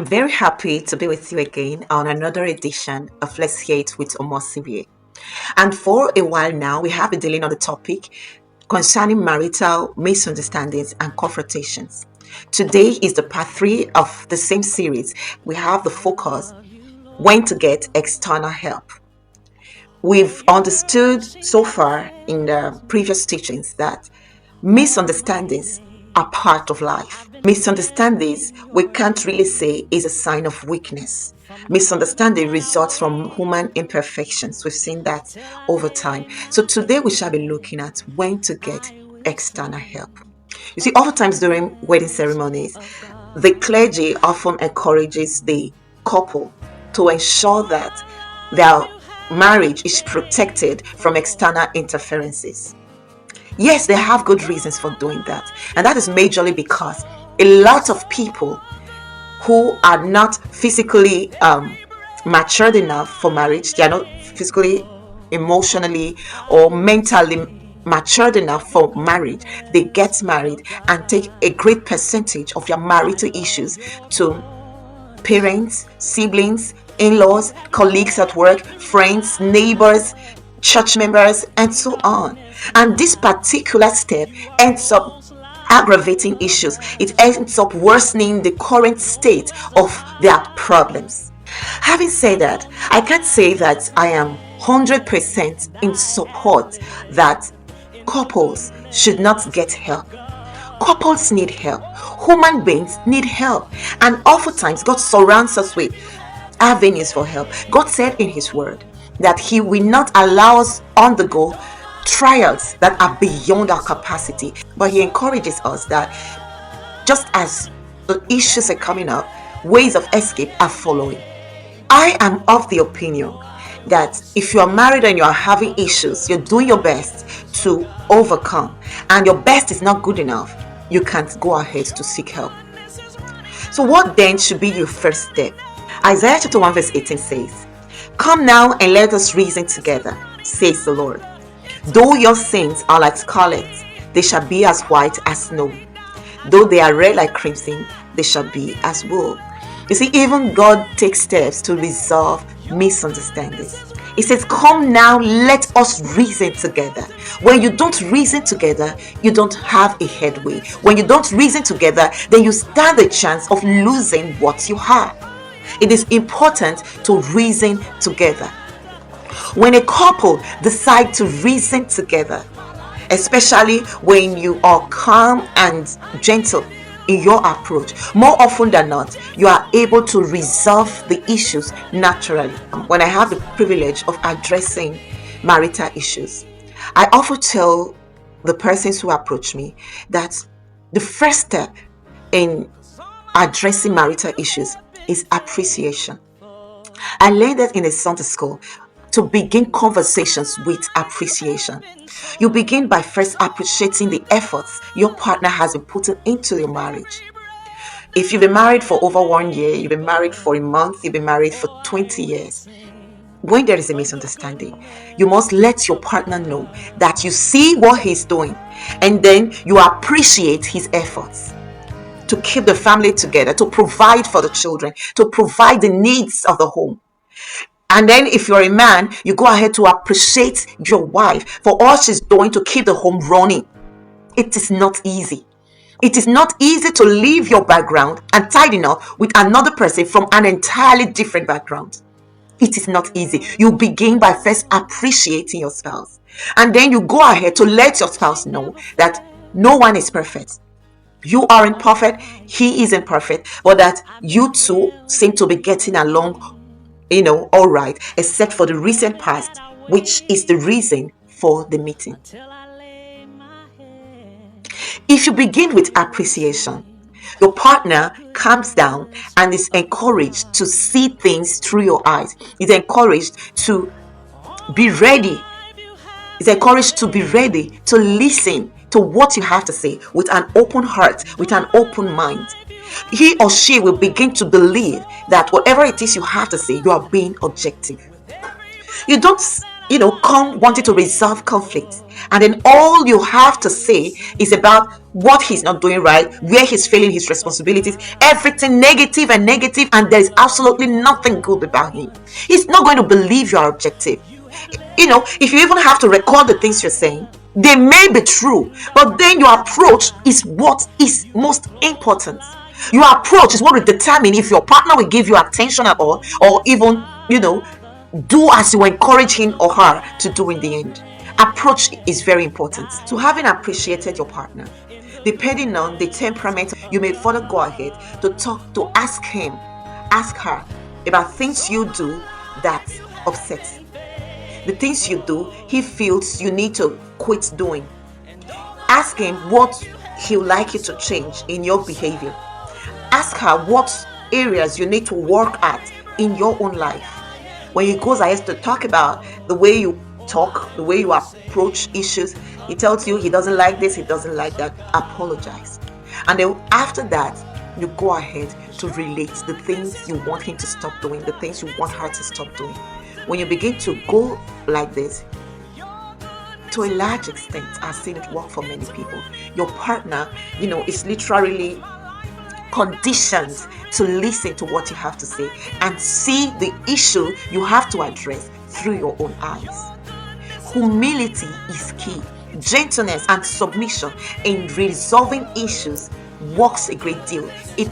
very happy to be with you again on another edition of Let's Hear It with Omosibie. And for a while now, we have been dealing on the topic concerning marital misunderstandings and confrontations. Today is the part 3 of the same series. We have the focus, when to get external help. We've understood so far in the previous teachings that misunderstandings are part of life. Misunderstandings, we can't really say is a sign of weakness. Misunderstanding results from human imperfections. We've seen that over time. So today we shall be looking at when to get external help. You see, oftentimes during wedding ceremonies, the clergy often encourages the couple to ensure that their marriage is protected from external interferences. Yes, they have good reasons for doing that. And that is majorly because a lot of people who are not physically matured enough for marriage, they are not physically, emotionally, or mentally matured enough for marriage, they get married and take a great percentage of their marital issues to parents, siblings, in-laws, colleagues at work, friends, neighbors, church members, and so on. And this particular step ends up aggravating issues. It ends up worsening the current state of their problems. Having said that, I can't say that I am 100% in support that couples should not get help. Couples need help. Human beings need help. And oftentimes God surrounds us with avenues for help. God said in His Word that He will not allow us on the go trials that are beyond our capacity, but He encourages us that just as the issues are coming up, ways of escape are following. I am of the opinion that if you are married and you are having issues, you're doing your best to overcome, and your best is not good enough, you can't go ahead to seek help. So what then should be your first step? Isaiah chapter 1 verse 18 says, "Come now and let us reason together, says the Lord. Though your sins are like scarlet, they shall be as white as snow. Though they are red like crimson, they shall be as wool." You see, even God takes steps to resolve misunderstandings. He says, "Come now, let us reason together." When you don't reason together, you don't have a headway. When you don't reason together, then you stand a chance of losing what you have. It is important to reason together. When a couple decide to reason together, especially when you are calm and gentle in your approach, more often than not, you are able to resolve the issues naturally. When I have the privilege of addressing marital issues, I often tell the persons who approach me that the first step in addressing marital issues is appreciation. I learned that in a Sunday school, to begin conversations with appreciation. You begin by first appreciating the efforts your partner has been putting into your marriage. If you've been married for over 1 year, you've been married for a month, you've been married for 20 years, when there is a misunderstanding, you must let your partner know that you see what he's doing, and then you appreciate his efforts to keep the family together, to provide for the children, to provide the needs of the home. And then if you're a man, you go ahead to appreciate your wife for all she's doing to keep the home running. It is not easy. It is not easy to leave your background and tidy up with another person from an entirely different background. It is not easy. You begin by first appreciating your spouse. And then you go ahead to let your spouse know that no one is perfect. You aren't perfect, he isn't perfect, but that you two seem to be getting along all right, except for the recent past, which is the reason for the meeting. If you begin with appreciation, your partner calms down and is encouraged to see things through your eyes. Is encouraged to be ready. Is encouraged to be ready to listen to what you have to say with an open heart, with an open mind. He or she will begin to believe that whatever it is you have to say, you are being objective. You don't come wanting to resolve conflict, and then all you have to say is about what he's not doing right, where he's failing his responsibilities, everything negative and negative, and there's absolutely nothing good about him. He's not going to believe your objective. If you even have to record the things you're saying, they may be true, but then your approach is what is most important. Your approach is what will determine if your partner will give you attention at all, or even do as you encourage him or her to do in the end. Approach is very important. So having appreciated your partner, depending on the temperament, you may further go ahead to ask him, ask her about things you do that upsets, the things you do he feels you need to quit doing. Ask him what he would like you to change in your behavior. Ask her what areas you need to work at in your own life. When he goes ahead to talk about the way you talk, the way you approach issues, he tells you he doesn't like this, he doesn't like that, apologize. And then after that, you go ahead to relate the things you want him to stop doing, the things you want her to stop doing. When you begin to go like this, to a large extent, I've seen it work for many people. Your partner, is literally conditioned to listen to what you have to say and see the issue you have to address through your own eyes. Humility is key. Gentleness and submission in resolving issues works a great deal. It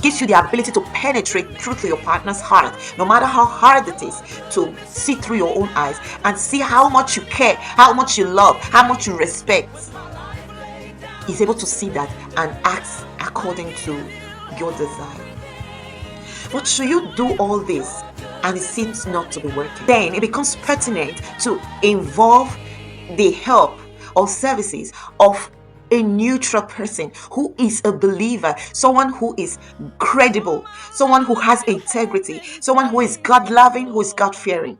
gives you the ability to penetrate through to your partner's heart, no matter how hard it is, to see through your own eyes and see how much you care, how much you love, how much you respect. Is able to see that and act according to your desire. But should you do all this and it seems not to be working, then it becomes pertinent to involve the help or services of a neutral person who is a believer, someone who is credible, someone who has integrity, someone who is God-loving, who is God-fearing.